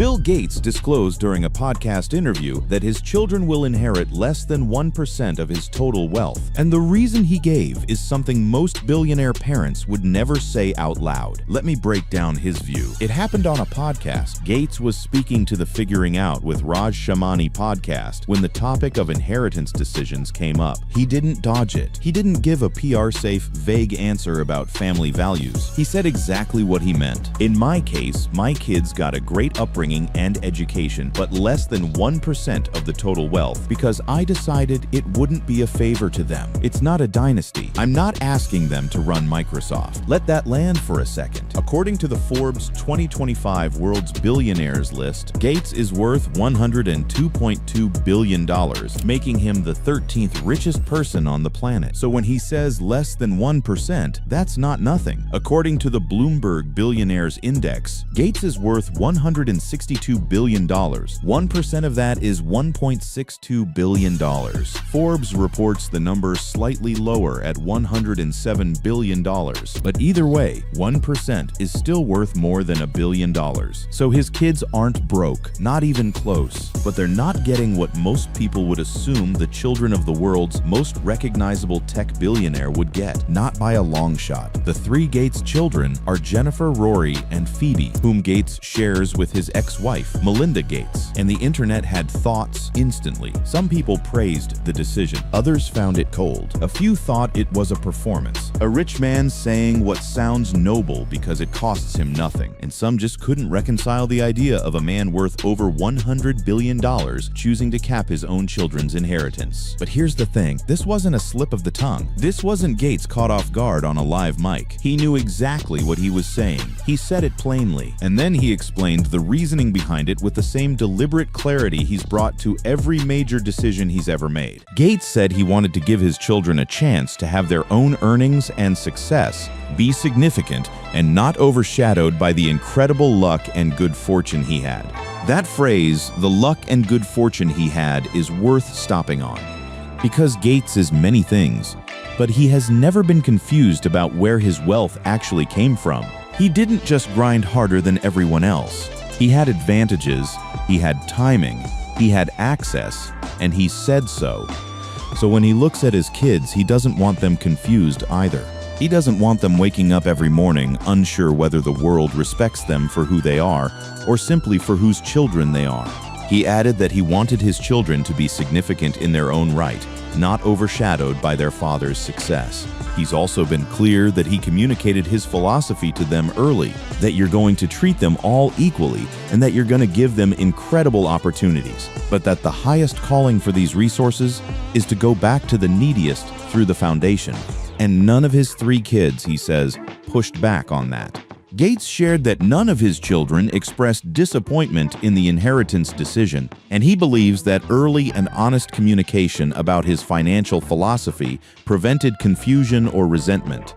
Bill Gates disclosed during a podcast interview that his children will inherit less than 1% of his total wealth. And the reason he gave is something most billionaire parents would never say out loud. Let me break down his view. It happened on a podcast. Gates was speaking to the Figuring Out with Raj Shamani podcast when the topic of inheritance decisions came up. He didn't dodge it. He didn't give a PR-safe, vague answer about family values. He said exactly what he meant. In my case, my kids got a great upbringing and education, but less than 1% of the total wealth because I decided it wouldn't be a favor to them. It's not a dynasty. I'm not asking them to run Microsoft. Let that land for a second. According to the Forbes 2025 World's Billionaires list, Gates is worth $102.2 billion, making him the 13th richest person on the planet. So when he says less than 1%, that's not nothing. According to the Bloomberg Billionaires Index, Gates is worth $162 billion. 1% of that is $1.62 billion. Forbes reports the number slightly lower at $107 billion. But either way, 1% is still worth more than $1 billion. So his kids aren't broke, not even close. But they're not getting what most people would assume the children of the world's most recognizable tech billionaire would get. Not by a long shot. The three Gates children are Jennifer, Rory, and Phoebe, whom Gates shares with his ex-wife, Melinda Gates. And the internet had thoughts instantly. Some people praised the decision. Others found it cold. A few thought it was a performance. A rich man saying what sounds noble because it costs him nothing. And some just couldn't reconcile the idea of a man worth over $100 billion choosing to cap his own children's inheritance. But here's the thing. This wasn't a slip of the tongue. This wasn't Gates caught off guard on a live mic. He knew exactly what he was saying. He said it plainly. And then he explained the reasoning behind it with the same deliberate clarity he's brought to every major decision he's ever made. Gates said he wanted to give his children a chance to have their own earnings and success, be significant, and not overshadowed by the incredible luck and good fortune he had. That phrase, the luck and good fortune he had, is worth stopping on. Because Gates is many things, but he has never been confused about where his wealth actually came from. He didn't just grind harder than everyone else. He had advantages, he had timing, he had access, and he said so. So when he looks at his kids, he doesn't want them confused either. He doesn't want them waking up every morning unsure whether the world respects them for who they are or simply for whose children they are. He added that he wanted his children to be significant in their own right, not overshadowed by their father's success. He's also been clear that he communicated his philosophy to them early, that you're going to treat them all equally and that you're going to give them incredible opportunities, but that the highest calling for these resources is to go back to the neediest through the foundation. And none of his three kids, he says, pushed back on that. Gates shared that none of his children expressed disappointment in the inheritance decision, and he believes that early and honest communication about his financial philosophy prevented confusion or resentment.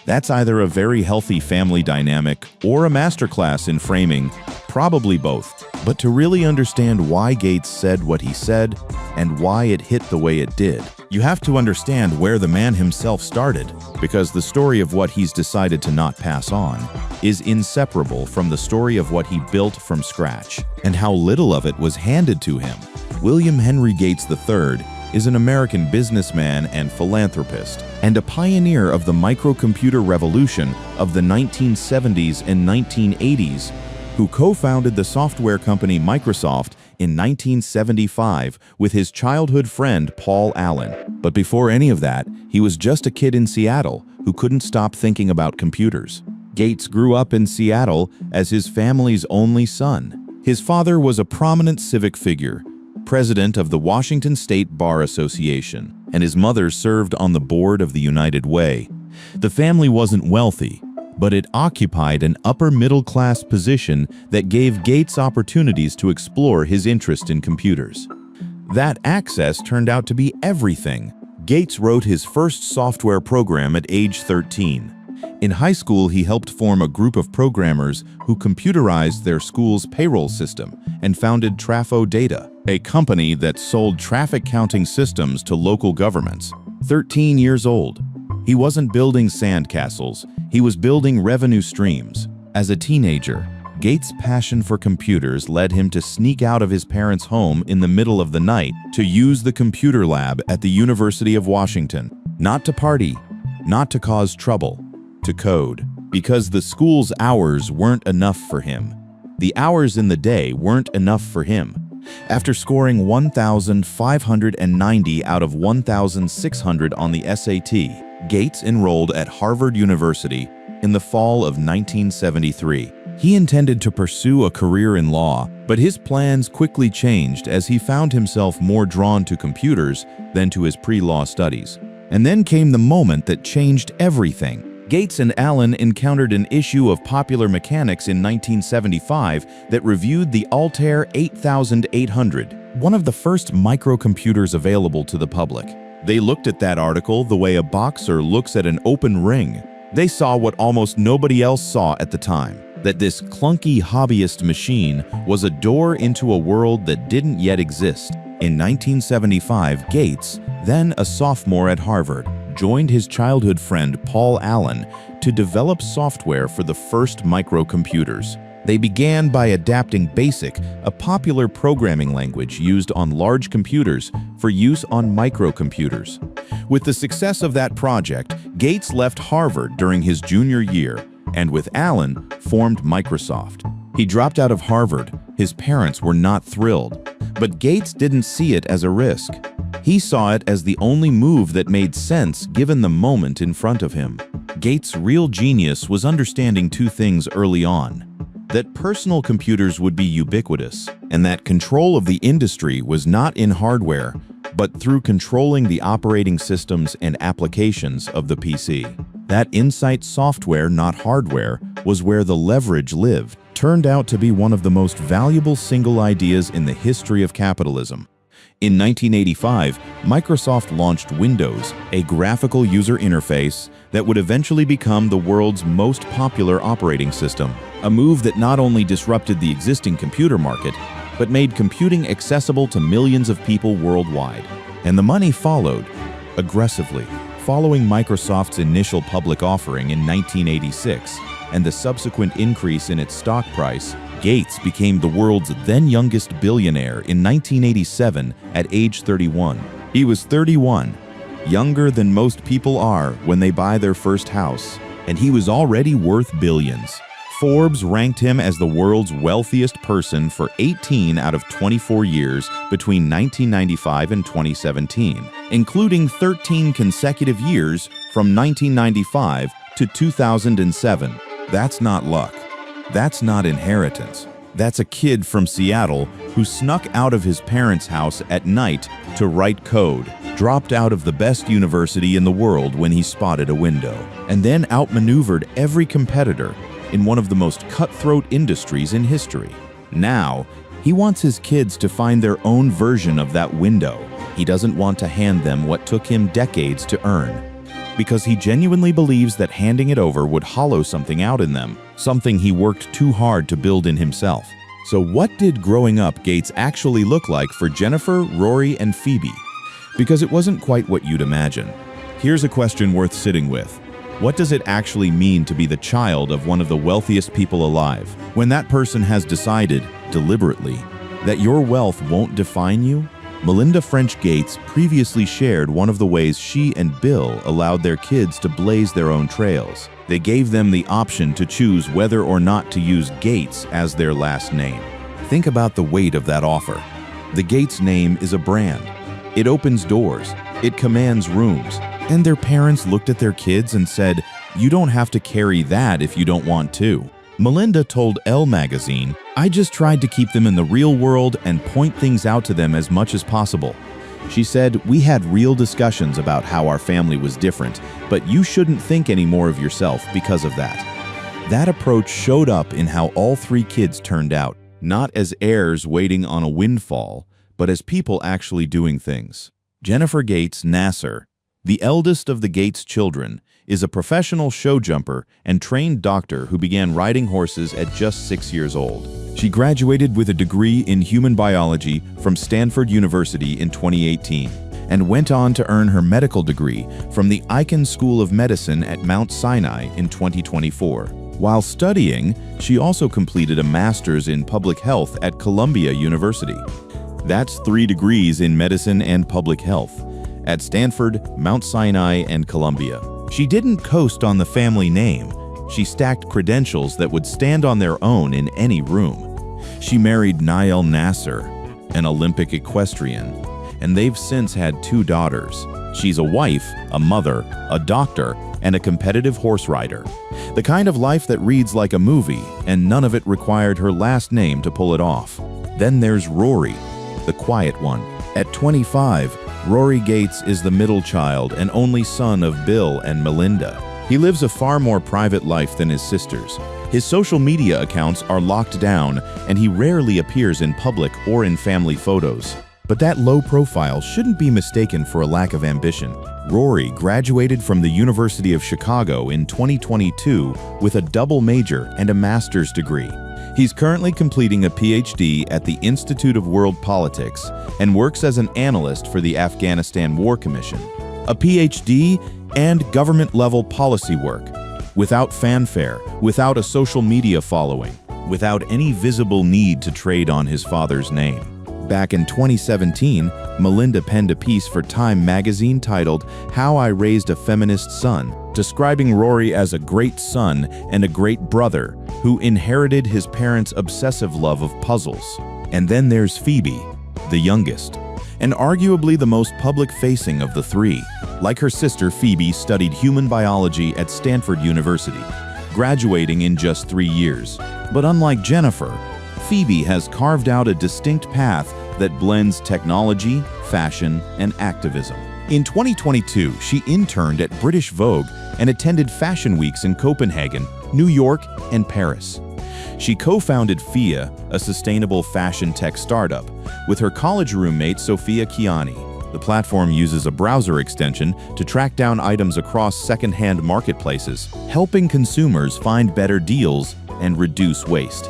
That's either a very healthy family dynamic or a masterclass in framing, probably both. But to really understand why Gates said what he said and why it hit the way it did, you have to understand where the man himself started, because the story of what he's decided to not pass on is inseparable from the story of what he built from scratch and how little of it was handed to him. William Henry Gates III is an American businessman and philanthropist, and a pioneer of the microcomputer revolution of the 1970s and 1980s, who co-founded the software company Microsoft in 1975 with his childhood friend Paul Allen. But before any of that, he was just a kid in Seattle who couldn't stop thinking about computers. Gates grew up in Seattle as his family's only son. His father was a prominent civic figure, president of the Washington State Bar Association, and his mother served on the board of the United Way. The family wasn't wealthy, but it occupied an upper-middle-class position that gave Gates opportunities to explore his interest in computers. That access turned out to be everything. Gates wrote his first software program at age 13. In high school, he helped form a group of programmers who computerized their school's payroll system and founded Trafo Data, a company that sold traffic counting systems to local governments. 13 years old. He wasn't building sandcastles, he was building revenue streams. As a teenager, Gates' passion for computers led him to sneak out of his parents' home in the middle of the night to use the computer lab at the University of Washington. Not to party, not to cause trouble, to code. Because the school's hours weren't enough for him. The hours in the day weren't enough for him. After scoring 1,590 out of 1,600 on the SAT, Gates enrolled at Harvard University in the fall of 1973. He intended to pursue a career in law, but his plans quickly changed as he found himself more drawn to computers than to his pre-law studies. And then came the moment that changed everything. Gates and Allen encountered an issue of Popular Mechanics in 1975 that reviewed the Altair 8800, one of the first microcomputers available to the public. They looked at that article the way a boxer looks at an open ring. They saw what almost nobody else saw at the time, that this clunky hobbyist machine was a door into a world that didn't yet exist. In 1975, Gates, then a sophomore at Harvard, joined his childhood friend Paul Allen to develop software for the first microcomputers. They began by adapting BASIC, a popular programming language used on large computers for use on microcomputers. With the success of that project, Gates left Harvard during his junior year and with Allen formed Microsoft. He dropped out of Harvard. His parents were not thrilled, but Gates didn't see it as a risk. He saw it as the only move that made sense given the moment in front of him. Gates' real genius was understanding two things early on: that personal computers would be ubiquitous, and that control of the industry was not in hardware, but through controlling the operating systems and applications of the PC. That insight, software, not hardware, was where the leverage lived. Turned out to be one of the most valuable single ideas in the history of capitalism. In 1985, Microsoft launched Windows, a graphical user interface that would eventually become the world's most popular operating system, a move that not only disrupted the existing computer market, but made computing accessible to millions of people worldwide. And the money followed, aggressively. Following Microsoft's initial public offering in 1986 and the subsequent increase in its stock price, Gates became the world's then youngest billionaire in 1987 at age 31. He was 31, younger than most people are when they buy their first house, and he was already worth billions. Forbes ranked him as the world's wealthiest person for 18 out of 24 years between 1995 and 2017, including 13 consecutive years from 1995 to 2007. That's not luck. That's not inheritance. That's a kid from Seattle who snuck out of his parents' house at night to write code, dropped out of the best university in the world when he spotted a window, and then outmaneuvered every competitor in one of the most cutthroat industries in history. Now, he wants his kids to find their own version of that window. He doesn't want to hand them what took him decades to earn, because he genuinely believes that handing it over would hollow something out in them, something he worked too hard to build in himself. So what did growing up Gates actually look like for Jennifer, Rory, and Phoebe? Because it wasn't quite what you'd imagine. Here's a question worth sitting with. What does it actually mean to be the child of one of the wealthiest people alive, when that person has decided, deliberately, that your wealth won't define you? Melinda French Gates previously shared one of the ways she and Bill allowed their kids to blaze their own trails. They gave them the option to choose whether or not to use Gates as their last name. Think about the weight of that offer. The Gates name is a brand. It opens doors. It commands rooms. And their parents looked at their kids and said, "You don't have to carry that if you don't want to." Melinda told Elle magazine, "I just tried to keep them in the real world and point things out to them as much as possible." She said, "We had real discussions about how our family was different, but you shouldn't think any more of yourself because of that." That approach showed up in how all three kids turned out, not as heirs waiting on a windfall, but as people actually doing things. Jennifer Gates Nasser, the eldest of the Gates children, is a professional show jumper and trained doctor who began riding horses at just 6 years old. She graduated with a degree in human biology from Stanford University in 2018 and went on to earn her medical degree from the Icahn School of Medicine at Mount Sinai in 2024. While studying, she also completed a master's in public health at Columbia University. That's 3 degrees in medicine and public health at Stanford, Mount Sinai, and Columbia. She didn't coast on the family name. She stacked credentials that would stand on their own in any room. She married Niall Nasser, an Olympic equestrian, and they've since had 2 daughters. She's a wife, a mother, a doctor, and a competitive horse rider. The kind of life that reads like a movie, and none of it required her last name to pull it off. Then there's Rory, the quiet one. At 25, Rory Gates is the middle child and only son of Bill and Melinda. He lives a far more private life than his sisters. His social media accounts are locked down, and he rarely appears in public or in family photos. But that low profile shouldn't be mistaken for a lack of ambition. Rory graduated from the University of Chicago in 2022 with a double major and a master's degree. He's currently completing a PhD at the Institute of World Politics and works as an analyst for the Afghanistan War Commission. A PhD and government-level policy work, without fanfare, without a social media following, without any visible need to trade on his father's name. Back in 2017, Melinda penned a piece for Time magazine titled "How I Raised a Feminist Son," describing Rory as a great son and a great brother who inherited his parents' obsessive love of puzzles. And then there's Phoebe, the youngest, and arguably the most public-facing of the 3. Like her sister, Phoebe studied human biology at Stanford University, graduating in just 3 years. But unlike Jennifer, Phoebe has carved out a distinct path that blends technology, fashion, and activism. In 2022, she interned at British Vogue and attended fashion weeks in Copenhagen, New York, and Paris. She co-founded FIA, a sustainable fashion tech startup, with her college roommate Sophia Kiani. The platform uses a browser extension to track down items across second-hand marketplaces, helping consumers find better deals and reduce waste.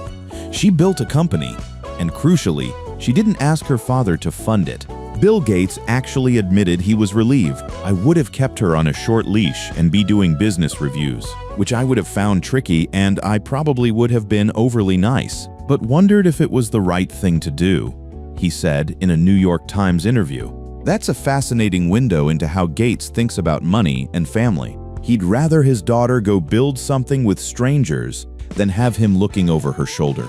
She built a company, and crucially, she didn't ask her father to fund it. Bill Gates actually admitted he was relieved. "I would have kept her on a short leash and be doing business reviews, which I would have found tricky, and I probably would have been overly nice, but wondered if it was the right thing to do," he said in a New York Times interview. That's a fascinating window into how Gates thinks about money and family. He'd rather his daughter go build something with strangers than have him looking over her shoulder.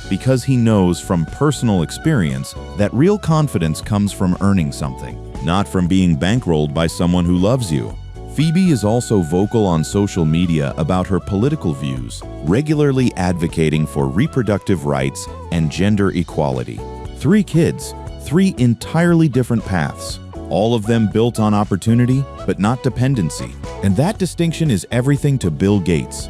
Because he knows from personal experience that real confidence comes from earning something, not from being bankrolled by someone who loves you. Phoebe is also vocal on social media about her political views, regularly advocating for reproductive rights and gender equality. 3 kids, 3 entirely different paths, all of them built on opportunity but not dependency. And that distinction is everything to Bill Gates.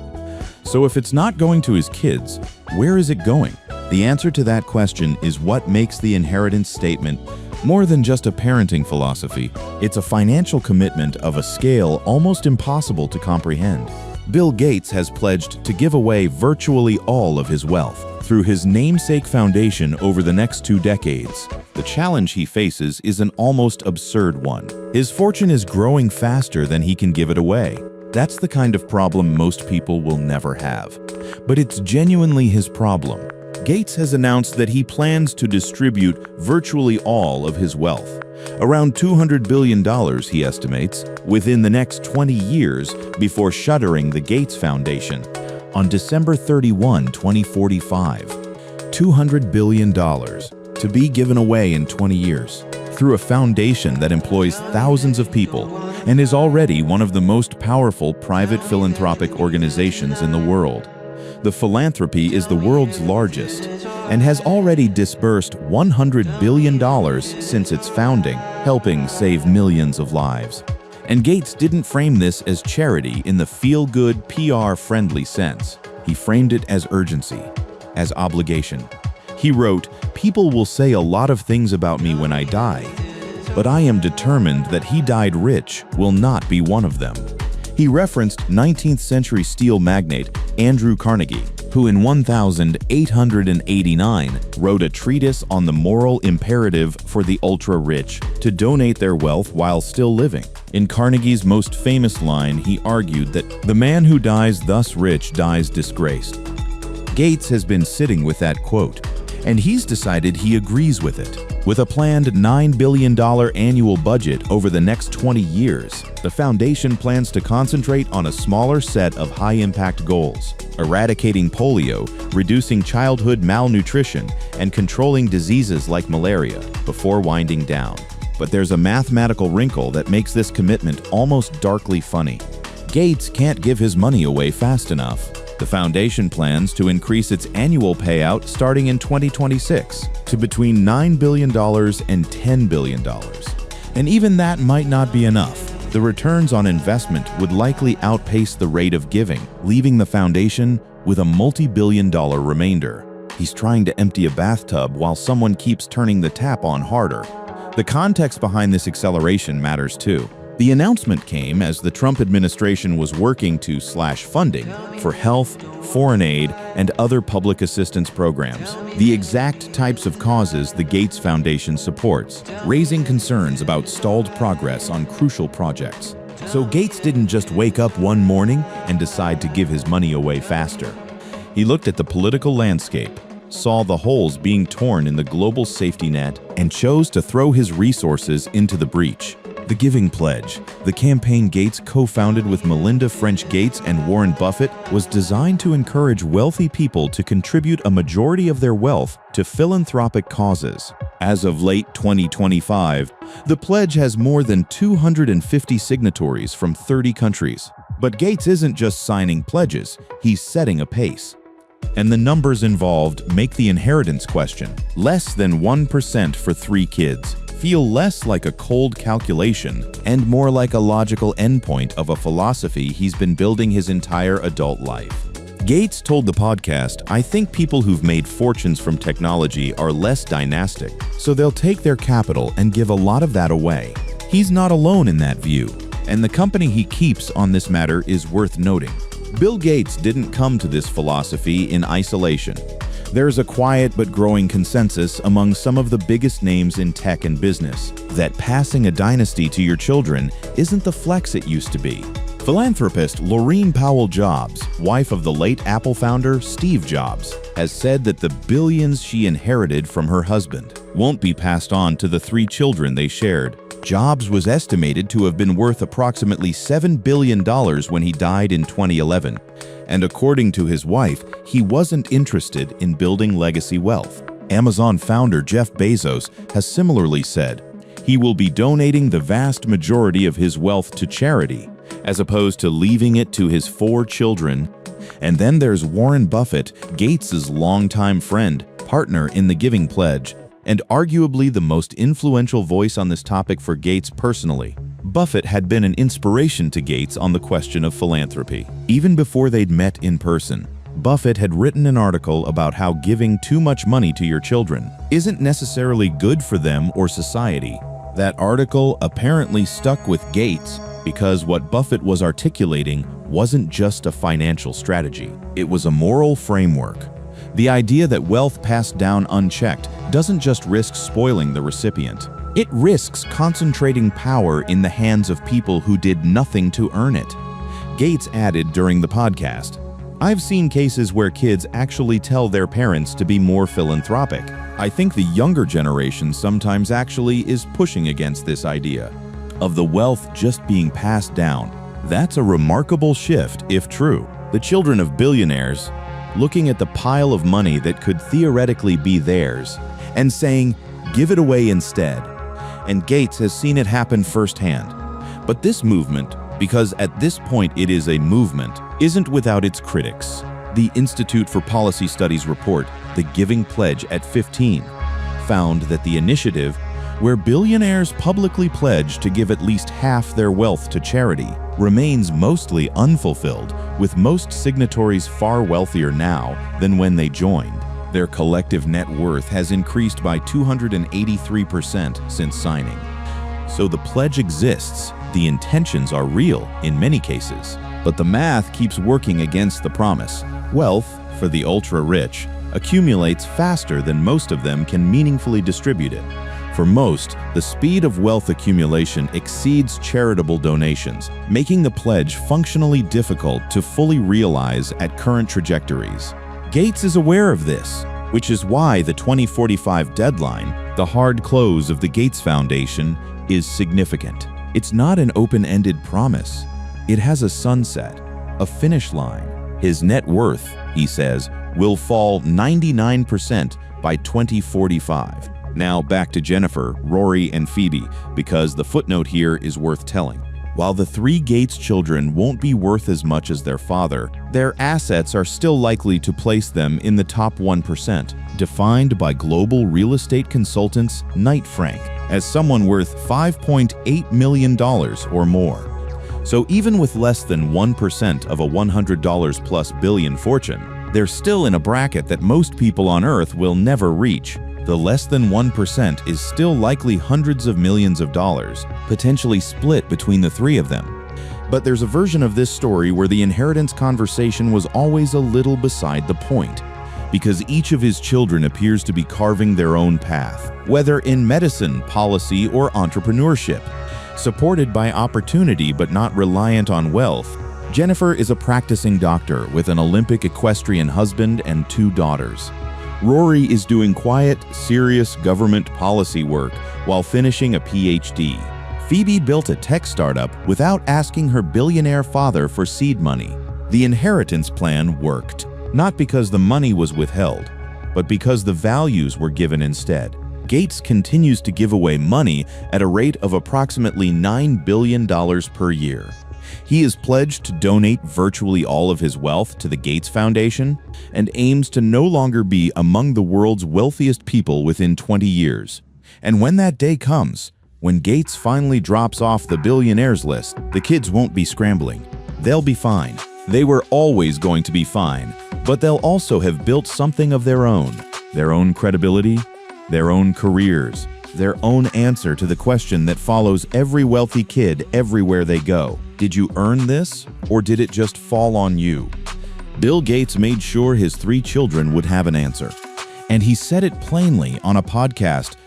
So if it's not going to his kids, where is it going? The answer to that question is what makes the inheritance statement more than just a parenting philosophy. It's a financial commitment of a scale almost impossible to comprehend. Bill Gates has pledged to give away virtually all of his wealth through his namesake foundation over the next 2 decades. The challenge he faces is an almost absurd one. His fortune is growing faster than he can give it away. That's the kind of problem most people will never have. But it's genuinely his problem. Gates has announced that he plans to distribute virtually all of his wealth, around $200 billion, he estimates, within the next 20 years before shuttering the Gates Foundation on December 31, 2045. $200 billion to be given away in 20 years through a foundation that employs thousands of people and is already one of the most powerful private philanthropic organizations in the world. The philanthropy is the world's largest and has already disbursed $100 billion since its founding, helping save millions of lives. And Gates didn't frame this as charity in the feel-good, PR-friendly sense. He framed it as urgency, as obligation. He wrote, "People will say a lot of things about me when I die, but I am determined that he died rich will not be one of them." He referenced 19th century steel magnate Andrew Carnegie, who in 1889 wrote a treatise on the moral imperative for the ultra-rich to donate their wealth while still living. In Carnegie's most famous line, he argued that the man who dies thus rich dies disgraced. Gates has been sitting with that quote, and he's decided he agrees with it. With a planned $9 billion annual budget over the next 20 years, the foundation plans to concentrate on a smaller set of high-impact goals: eradicating polio, reducing childhood malnutrition, and controlling diseases like malaria before winding down. But there's a mathematical wrinkle that makes this commitment almost darkly funny. Gates can't give his money away fast enough. The foundation plans to increase its annual payout starting in 2026 to between $9 billion and $10 billion. And even that might not be enough. The returns on investment would likely outpace the rate of giving, leaving the foundation with a multi-billion-dollar remainder. He's trying to empty a bathtub while someone keeps turning the tap on harder. The context behind this acceleration matters too. The announcement came as the Trump administration was working to slash funding for health, foreign aid, and other public assistance programs, the exact types of causes the Gates Foundation supports, raising concerns about stalled progress on crucial projects. So Gates didn't just wake up one morning and decide to give his money away faster. He looked at the political landscape, saw the holes being torn in the global safety net, and chose to throw his resources into the breach. The Giving Pledge, the campaign Gates co-founded with Melinda French Gates and Warren Buffett, was designed to encourage wealthy people to contribute a majority of their wealth to philanthropic causes. As of late 2025, the pledge has more than 250 signatories from 30 countries. But Gates isn't just signing pledges, he's setting a pace. And the numbers involved make the inheritance question, less than 1% for 3 kids, feel less like a cold calculation and more like a logical endpoint of a philosophy he's been building his entire adult life. Gates told the podcast, "I think people who've made fortunes from technology are less dynastic, so they'll take their capital and give a lot of that away." He's not alone in that view, and the company he keeps on this matter is worth noting. Bill Gates didn't come to this philosophy in isolation. There's a quiet but growing consensus among some of the biggest names in tech and business that passing a dynasty to your children isn't the flex it used to be. Philanthropist Laurene Powell Jobs, wife of the late Apple founder Steve Jobs, has said that the billions she inherited from her husband won't be passed on to the 3 children they shared. Jobs was estimated to have been worth approximately $7 billion when he died in 2011. And according to his wife, he wasn't interested in building legacy wealth. Amazon founder Jeff Bezos has similarly said he will be donating the vast majority of his wealth to charity, as opposed to leaving it to his 4 children. And then there's Warren Buffett, Gates' longtime friend, partner in the Giving Pledge, and arguably the most influential voice on this topic for Gates personally. Buffett had been an inspiration to Gates on the question of philanthropy. Even before they'd met in person, Buffett had written an article about how giving too much money to your children isn't necessarily good for them or society. That article apparently stuck with Gates because what Buffett was articulating wasn't just a financial strategy. It was a moral framework. The idea that wealth passed down unchecked doesn't just risk spoiling the recipient. It risks concentrating power in the hands of people who did nothing to earn it. Gates added during the podcast, "I've seen cases where kids actually tell their parents to be more philanthropic. I think the younger generation sometimes actually is pushing against this idea of the wealth just being passed down. That's a remarkable shift if true. The children of billionaires looking at the pile of money that could theoretically be theirs and saying, 'Give it away instead.' And Gates has seen it happen firsthand. But this movement, because at this point it is a movement, isn't without its critics. The Institute for Policy Studies report, The Giving Pledge at 15, found that the initiative, where billionaires publicly pledge to give at least half their wealth to charity, remains mostly unfulfilled, with most signatories far wealthier now than when they joined. Their collective net worth has increased by 283% since signing. So the pledge exists, the intentions are real in many cases, but the math keeps working against the promise. Wealth, for the ultra-rich, accumulates faster than most of them can meaningfully distribute it. For most, the speed of wealth accumulation exceeds charitable donations, making the pledge functionally difficult to fully realize at current trajectories. Gates is aware of this, which is why the 2045 deadline, the hard close of the Gates Foundation, is significant. It's not an open-ended promise. It has a sunset, a finish line. His net worth, he says, will fall 99% by 2045. Now back to Jennifer, Rory, and Phoebe, because the footnote here is worth telling. While the three Gates children won't be worth as much as their father, their assets are still likely to place them in the top 1%, defined by global real estate consultants Knight Frank as someone worth $5.8 million or more. So even with less than 1% of a $100 plus billion fortune, they're still in a bracket that most people on Earth will never reach. The less than 1% is still likely hundreds of millions of dollars, potentially split between the three of them. But there's a version of this story where the inheritance conversation was always a little beside the point, because each of his children appears to be carving their own path, whether in medicine, policy, or entrepreneurship. Supported by opportunity but not reliant on wealth, Jennifer is a practicing doctor with an Olympic equestrian husband and 2 daughters. Rory is doing quiet, serious government policy work while finishing a PhD. Phoebe built a tech startup without asking her billionaire father for seed money. The inheritance plan worked, not because the money was withheld, but because the values were given instead. Gates continues to give away money at a rate of approximately $9 billion per year. He is pledged to donate virtually all of his wealth to the Gates Foundation and aims to no longer be among the world's wealthiest people within 20 years. And when that day comes, when Gates finally drops off the billionaires list, the kids won't be scrambling. They'll be fine. They were always going to be fine, but they'll also have built something of their own credibility, their own careers, their own answer to the question that follows every wealthy kid everywhere they go. Did you earn this, or did it just fall on you? Bill Gates made sure his 3 children would have an answer. And he said it plainly on a podcast